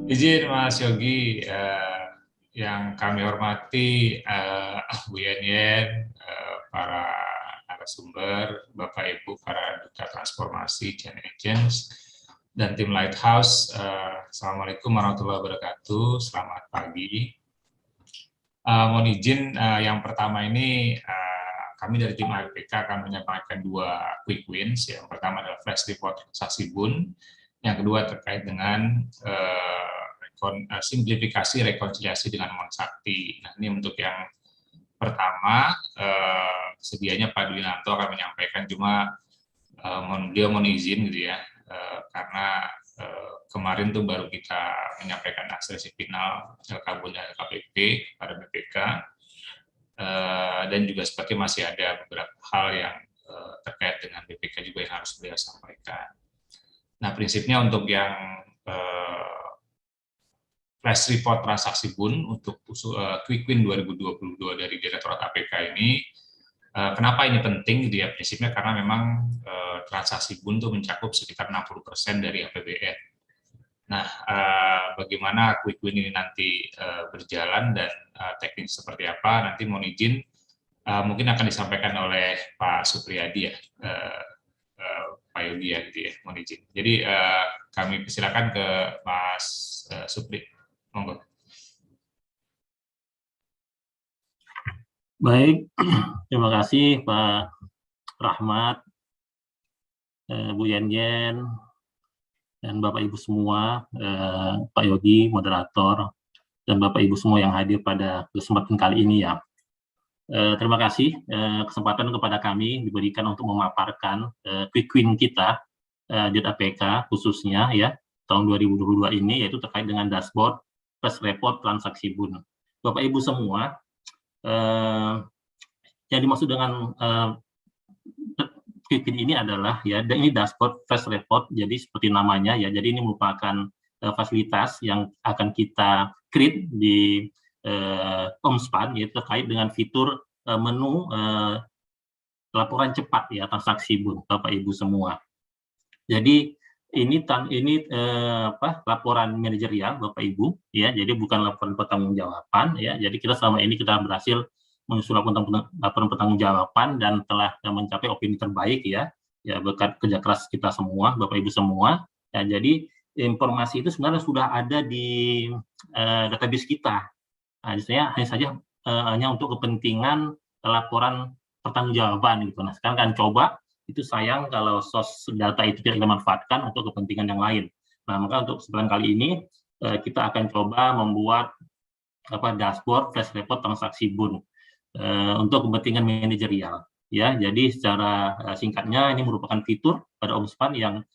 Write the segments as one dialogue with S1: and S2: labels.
S1: Izin Mas Yogi, yang kami hormati Bu Yen, para narasumber, Bapak Ibu para duta transformasi Change Agents, dan tim Lighthouse. Assalamualaikum warahmatullahi wabarakatuh. Selamat pagi. Mohon izin, yang pertama ini kami dari tim ALPK akan menyampaikan 2 quick wins. Yang pertama adalah flash report transaksi BUN. Yang kedua terkait dengan simplifikasi rekonsiliasi dengan Mang Sakti. Nah, ini untuk yang pertama, sedianya Pak Dwinanto akan menyampaikan, cuma dia mohon izin gitu ya, karena kemarin tuh baru kita menyampaikan hasil final LK-BUN dan LKPP pada BPK, dan juga seperti masih ada beberapa hal yang terkait dengan BPK juga yang harus beliau sampaikan. Nah, prinsipnya untuk yang flash report transaksi BUN untuk quick win 2022 dari Direktorat APK ini, kenapa ini penting gitu ya, prinsipnya karena memang transaksi BUN itu mencakup sekitar 60% dari APBN. Nah, bagaimana quick win ini nanti berjalan dan teknik seperti apa, nanti mohon izin mungkin akan disampaikan oleh Pak Supriyadi ya, Pak Yogi ya, gitu ya, mohon izin. Jadi kami persilakan ke Mas Supri. Monggo.
S2: Baik, terima kasih Pak Rahmat, Bu Yen, dan Bapak Ibu semua, Pak Yogi, moderator, dan Bapak Ibu semua yang hadir pada kesempatan kali ini ya. Terima kasih kesempatan kepada kami diberikan untuk memaparkan quick win kita di APK khususnya ya tahun 2022 ini, yaitu terkait dengan dashboard flash report transaksi BUN. Bapak Ibu semua, yang dimaksud dengan quick win ini adalah ya, ini dashboard flash report, jadi seperti namanya ya, jadi ini merupakan fasilitas yang akan kita create di Omspan, yaitu terkait dengan fitur menu laporan cepat ya transaksi BUN, Bapak Ibu semua. Jadi ini laporan manajerial Bapak Ibu ya, jadi bukan laporan pertanggungjawaban ya. Jadi kita selama ini kita berhasil menyusun laporan pertanggungjawaban dan telah mencapai opini terbaik ya berkat kerja keras kita semua, Bapak Ibu semua. Ya, jadi informasi itu sebenarnya sudah ada di database kita. Nah, hanya saja hanya untuk kepentingan laporan pertanggungjawaban gitu. Nah, sekarang kan coba, itu sayang kalau source data itu tidak dimanfaatkan untuk kepentingan yang lain. Nah, maka untuk kesempatan kali ini kita akan coba membuat dashboard flash report transaksi BUN untuk kepentingan manajerial. Ya, jadi secara singkatnya ini merupakan fitur pada Omspan yang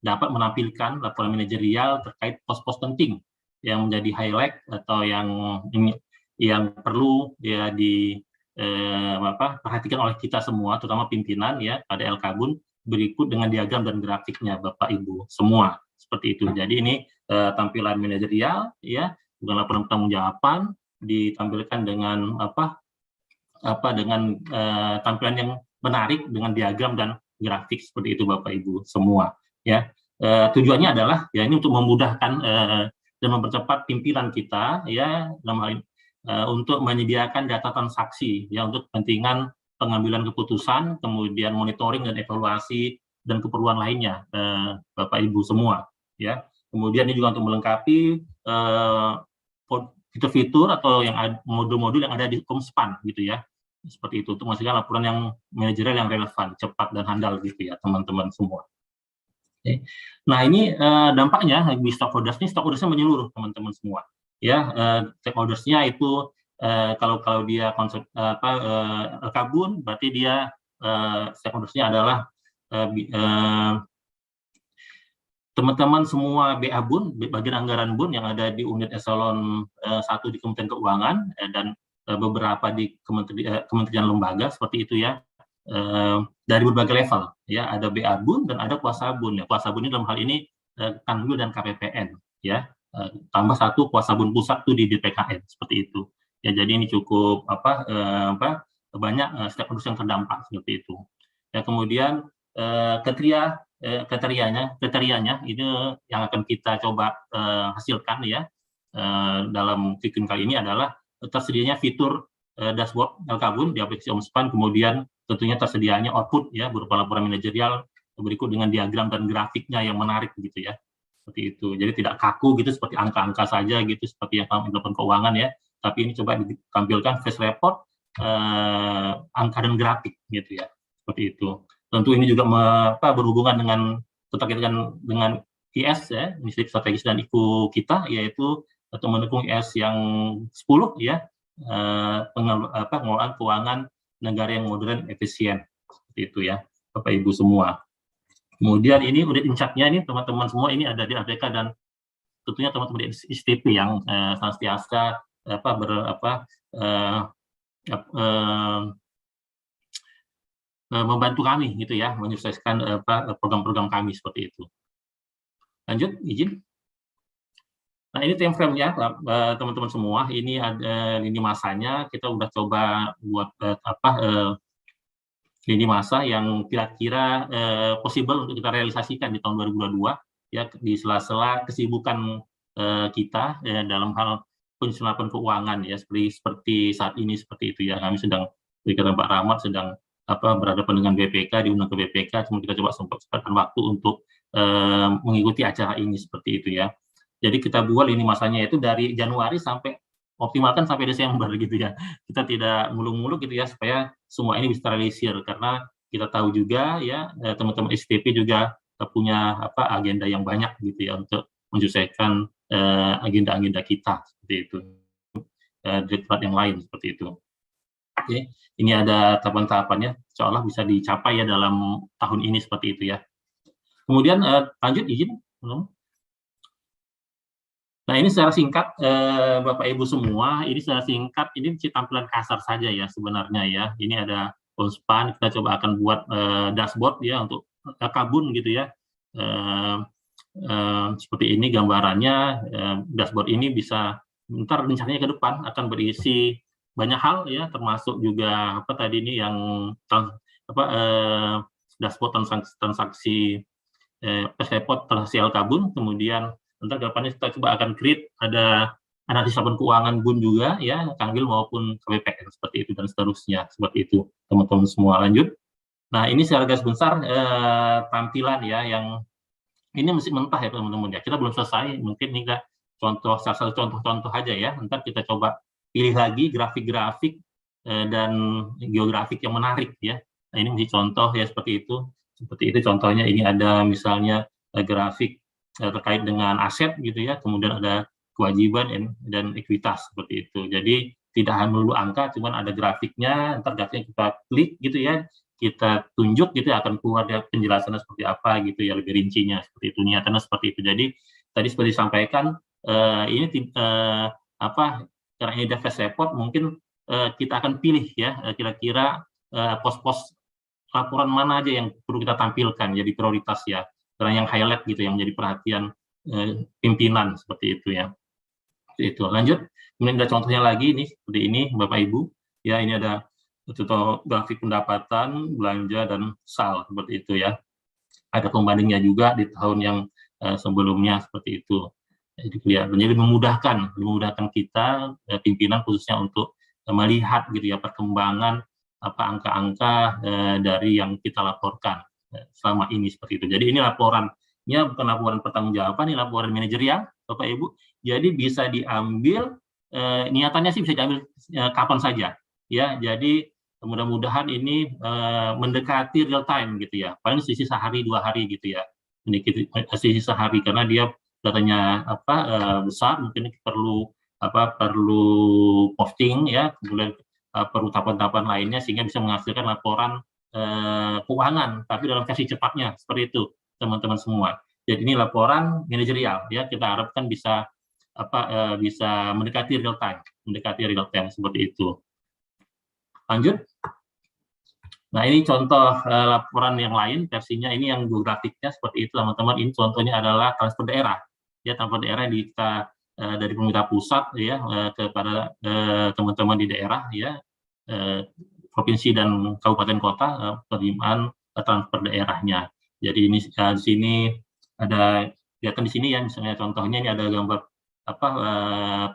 S2: dapat menampilkan laporan manajerial terkait pos-pos penting yang menjadi highlight atau yang perlu ya perhatikan oleh kita semua, terutama pimpinan ya pada LK-BUN, berikut dengan diagram dan grafiknya Bapak Ibu semua seperti itu. Jadi ini tampilan manajerial ya, bukan laporan pertanggungjawaban, ditampilkan dengan tampilan yang menarik dengan diagram dan grafik seperti itu Bapak Ibu semua ya. Tujuannya adalah ya ini untuk memudahkan dan mempercepat pimpinan kita ya dalam hal ini untuk menyediakan data transaksi ya untuk kepentingan pengambilan keputusan, kemudian monitoring dan evaluasi dan keperluan lainnya Bapak Ibu semua ya. Kemudian ini juga untuk melengkapi fitur-fitur atau yang modul-modul yang ada di Omspan gitu ya. Seperti itu untuk menghasilkan laporan yang manajerial yang relevan, cepat dan handal gitu ya teman-teman semua. Oke. Nah, ini dampaknya bagi stakeholders-nya menyeluruh teman-teman semua. Ya, stakeholders-nya itu kalau dia konsep LK-BUN, berarti dia stakeholders-nya adalah teman-teman semua BA BUN, bagian anggaran BUN yang ada di unit eselon 1 di Kementerian Keuangan dan beberapa di kementerian lembaga seperti itu ya, dari berbagai level ya, ada BA BUN dan ada kuasa BUN ya. Kuasa BUN ini dalam hal ini Kanwil dan KPPN ya, tambah satu kuasa BUN pusat tuh di DPKN seperti itu ya. Jadi ini cukup banyak stakeholders yang terdampak seperti itu ya. Kemudian kriterianya ini yang akan kita coba hasilkan ya dalam Quick Win kali ini adalah tersedianya fitur dashboard Elkabun di aplikasi Omspan, kemudian tentunya tersedianya output ya berupa laporan manajerial berikut dengan diagram dan grafiknya yang menarik gitu ya, seperti itu. Jadi tidak kaku gitu seperti angka-angka saja gitu seperti yang laporan keuangan ya, tapi ini coba ditampilkan flash report angka dan grafik gitu ya, seperti itu. Tentu ini juga berhubungan tetap dengan IS ya, inisiatif strategis dan IKU kita, yaitu atau mendukung IS yang 10 ya, pengelolaan keuangan negara yang modern, efisien, seperti itu ya, Bapak Ibu semua. Kemudian ini udah incatnya ini teman-teman semua ini ada di APK dan tentunya teman-teman di ISTP yang senantiasa membantu kami gitu ya, menyukseskan program-program kami seperti itu. Lanjut, izin. Nah ini time frame-nya teman-teman semua, ini ada lini masanya, kita udah coba buat lini masa yang kira-kira possible untuk kita realisasikan di tahun 2022 ya, di sela-sela kesibukan kita dalam hal penyusunan keuangan ya, seperti saat ini seperti itu ya. Kami sedang berkata Pak Rahmat sedang berhadapan dengan BPK, diundang ke BPK, cuma kita coba sempatkan waktu untuk mengikuti acara ini seperti itu ya. Jadi kita buat lini masanya itu dari Januari sampai optimalkan sampai Desember gitu ya. Kita tidak muluk-muluk gitu ya, supaya semua ini bisa terrealisir, karena kita tahu juga ya teman-teman STP juga punya agenda yang banyak gitu ya untuk menyelesaikan agenda-agenda kita seperti itu, direktorat yang lain seperti itu. Oke, ini ada tahapan-tahapannya, insya Allah bisa dicapai ya dalam tahun ini seperti itu ya. Kemudian lanjut izin. Nah ini secara singkat Bapak Ibu semua, ini secara singkat ini tampilan kasar saja ya sebenarnya ya. Ini ada Omspan, kita coba akan buat dashboard ya untuk Elkabun gitu ya. Seperti ini gambarannya. Dashboard ini bisa ntar rencananya ke depan akan berisi banyak hal ya, termasuk juga tadi ini yang dashboard transaksi report transaksi Elkabun, kemudian nanti depannya kita coba akan create ada analis laporan keuangan BUN juga ya, Kanwil maupun KPPN seperti itu dan seterusnya seperti itu teman-teman semua. Lanjut. Nah ini secara garis besar tampilan ya, yang ini masih mentah ya teman-teman ya, kita belum selesai, mungkin ini contoh salah satu contoh-contoh aja ya, ntar kita coba pilih lagi grafik-grafik dan geografik yang menarik ya. Nah ini masih contoh ya seperti itu contohnya. Ini ada misalnya grafik terkait dengan aset gitu ya, kemudian ada kewajiban dan ekuitas seperti itu. Jadi tidak hanya melulu angka, cuman ada grafiknya, ntar grafiknya kita klik gitu ya, kita tunjuk gitu ya, akan keluar ya penjelasannya seperti apa gitu ya, lebih rincinya seperti itu, niatannya seperti itu. Jadi tadi seperti disampaikan ini karena ini ada flash report, mungkin kita akan pilih ya kira-kira pos-pos laporan mana aja yang perlu kita tampilkan jadi prioritas ya, karena yang highlight gitu yang menjadi perhatian pimpinan seperti itu ya. Itu lanjut. Kemudian ada contohnya lagi nih seperti ini Bapak Ibu ya, ini ada contoh grafik pendapatan, belanja dan SAL seperti itu ya. Ada pembandingnya juga di tahun yang sebelumnya seperti itu. Jadi kelihatan, jadi memudahkan kita pimpinan khususnya untuk melihat gitu ya perkembangan angka-angka dari yang kita laporkan selama ini seperti itu. Jadi ini laporannya bukan laporan pertanggungjawaban, ini laporan manajerial Bapak Ibu. Jadi bisa diambil niatannya sih bisa diambil kapan saja ya. Jadi mudah-mudahan ini mendekati real time gitu ya. Paling sisi sehari 2 hari gitu ya. Mendekati sisi sehari karena dia datanya besar, mungkin perlu posting ya, kemudian perlu tahapan-tahapan lainnya sehingga bisa menghasilkan laporan keuangan tapi dalam versi cepatnya seperti itu teman-teman semua. Jadi ini laporan manajerial ya, kita harapkan bisa bisa mendekati real time seperti itu. Lanjut. Nah ini contoh laporan yang lain versinya, ini yang grafiknya seperti itu teman-teman. Ini contohnya adalah transfer daerah ya, transfer daerah yang kita dari pemerintah pusat ya kepada teman-teman di daerah ya, provinsi dan kabupaten kota, penerimaan transfer daerahnya. Jadi ini di sini ada kelihatan di sini ya, misalnya contohnya ini ada gambar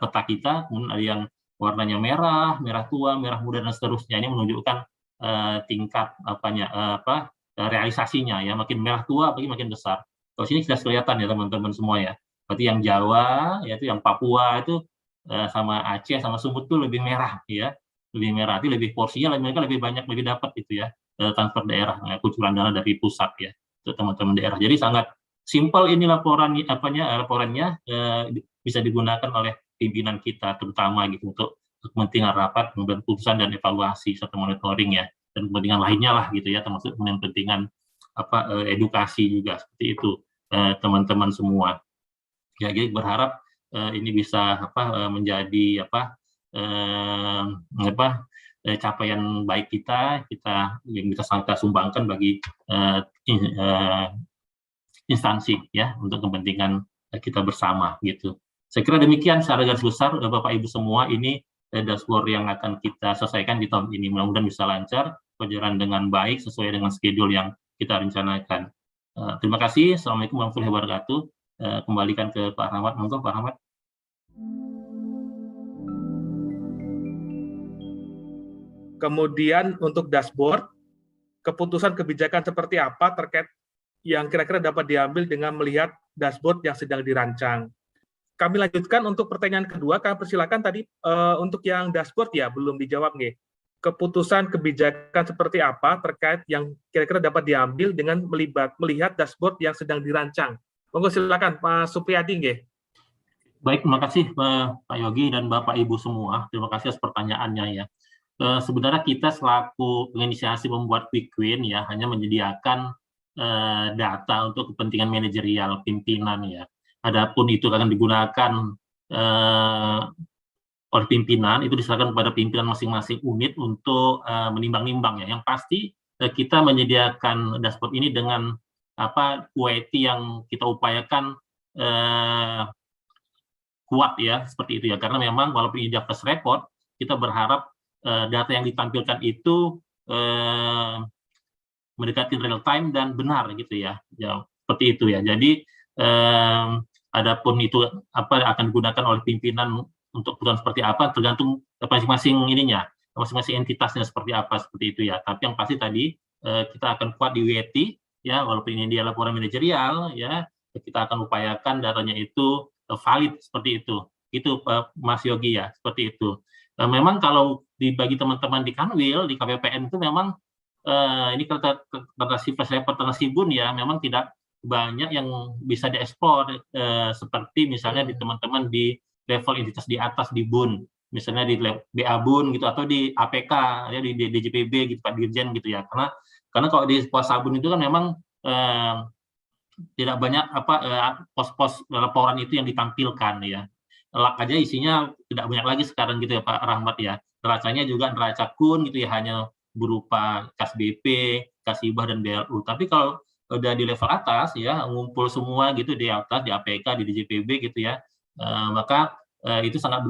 S2: peta kita, kemudian ada yang warnanya merah, merah tua, merah muda dan seterusnya. Ini menunjukkan tingkat realisasinya ya, makin merah tua makin besar. Kalau sini sudah kelihatan ya teman-teman semua ya. Berarti yang Jawa, yaitu yang Papua itu sama Aceh sama Sumut itu lebih merah ya, lebih merah, itu lebih porsinya mereka lebih banyak, lebih dapat itu ya transfer daerah, kucuran dana dari pusat ya untuk teman-teman daerah. Jadi sangat simpel ini laporannya bisa digunakan oleh pimpinan kita terutama gitu untuk kepentingan rapat, kemudian putusan dan evaluasi serta monitoring ya, dan kepentingan lainnya lah gitu ya, termasuk kepentingan edukasi juga seperti itu teman-teman semua. Ya, jadi berharap ini bisa menjadi capaian baik kita yang bisa kita sumbangkan bagi instansi ya untuk kepentingan kita bersama gitu. Saya kira demikian secara garis besar Bapak Ibu semua, ini dashboard yang akan kita selesaikan di tahun ini. Mudah-mudahan bisa lancar, berjalan dengan baik sesuai dengan schedule yang kita rencanakan. Terima kasih. Assalamualaikum warahmatullahi wabarakatuh. Kembalikan ke Pak Rahmat. Monggo Pak Rahmat.
S3: Kemudian untuk dashboard, keputusan kebijakan seperti apa terkait yang kira-kira dapat diambil dengan melihat dashboard yang sedang dirancang. Kami lanjutkan untuk pertanyaan kedua. Kami persilakan tadi untuk yang dashboard ya belum dijawab nih. Keputusan kebijakan seperti apa terkait yang kira-kira dapat diambil dengan melihat dashboard yang sedang dirancang. Monggo silakan Pak Supriyadi nggih.
S2: Baik, terima kasih Pak Yogi dan Bapak Ibu semua. Terima kasih atas pertanyaannya ya. Sebenarnya kita selaku inisiasi membuat Quick Win ya hanya menyediakan data untuk kepentingan manajerial pimpinan ya. Adapun itu akan digunakan oleh pimpinan, itu diserahkan kepada pimpinan masing-masing unit untuk menimbang-nimbang ya. Yang pasti kita menyediakan dashboard ini dengan quality yang kita upayakan kuat ya, seperti itu ya. Karena memang walaupun ini Javas report, kita berharap data yang ditampilkan itu mendekati real time dan benar gitu ya. Ya seperti itu ya. Jadi adapun itu akan digunakan oleh pimpinan untuk kebutuhan seperti apa tergantung masing-masing ininya, masing-masing entitasnya seperti apa, seperti itu ya. Tapi yang pasti tadi kita akan kuat di WT ya, walaupun ini dia laporan manajerial ya, kita akan upayakan datanya itu valid seperti itu. Itu Mas Yogi ya, seperti itu. Memang kalau dibagi teman-teman di Kanwil, di KPPN itu memang ini kertas flash report Nasibun ya, memang tidak banyak yang bisa diekspor seperti misalnya di teman-teman di level entitas di atas di BUN, misalnya di BA BUN gitu, atau di APK ya, di DJPB gitu Pak Dirjen gitu ya. Karena kalau di pos sabun itu kan memang tidak banyak pos-pos laporan itu yang ditampilkan ya. Lak aja isinya tidak banyak lagi sekarang gitu ya Pak Rahmat ya. Neracanya juga neraca kun gitu ya, hanya berupa kas BP, kas hibah dan BLU. Tapi kalau udah di level atas ya, ngumpul semua gitu di atas, di APK, di DJPB gitu ya, maka itu sangat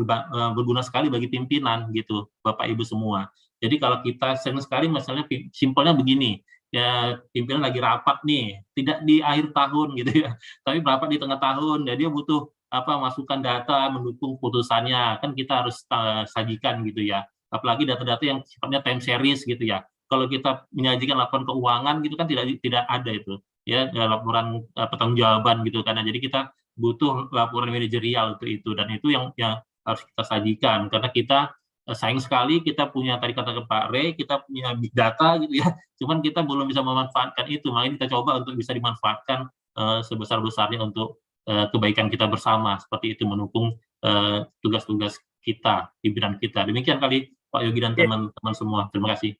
S2: berguna sekali bagi pimpinan gitu, Bapak Ibu semua. Jadi kalau kita sering sekali misalnya simpelnya begini, ya pimpinan lagi rapat nih, tidak di akhir tahun gitu ya, tapi rapat di tengah tahun, dan dia butuh masukan data mendukung putusannya, kan kita harus sajikan gitu ya. Apalagi data-data yang sifatnya time series gitu ya. Kalau kita menyajikan laporan keuangan gitu kan tidak ada itu ya, laporan pertanggungjawaban gitu kan. Jadi kita butuh laporan manajerial itu, dan itu yang harus kita sajikan, karena kita sayang sekali kita punya, tadi kata Pak Rey, kita punya big data gitu ya, cuman kita belum bisa memanfaatkan itu. Makanya kita coba untuk bisa dimanfaatkan sebesar-besarnya untuk kebaikan kita bersama, seperti itu, mendukung tugas-tugas kita, pimpinan kita. Demikian kali Pak Yogi dan teman-teman semua. Terima kasih.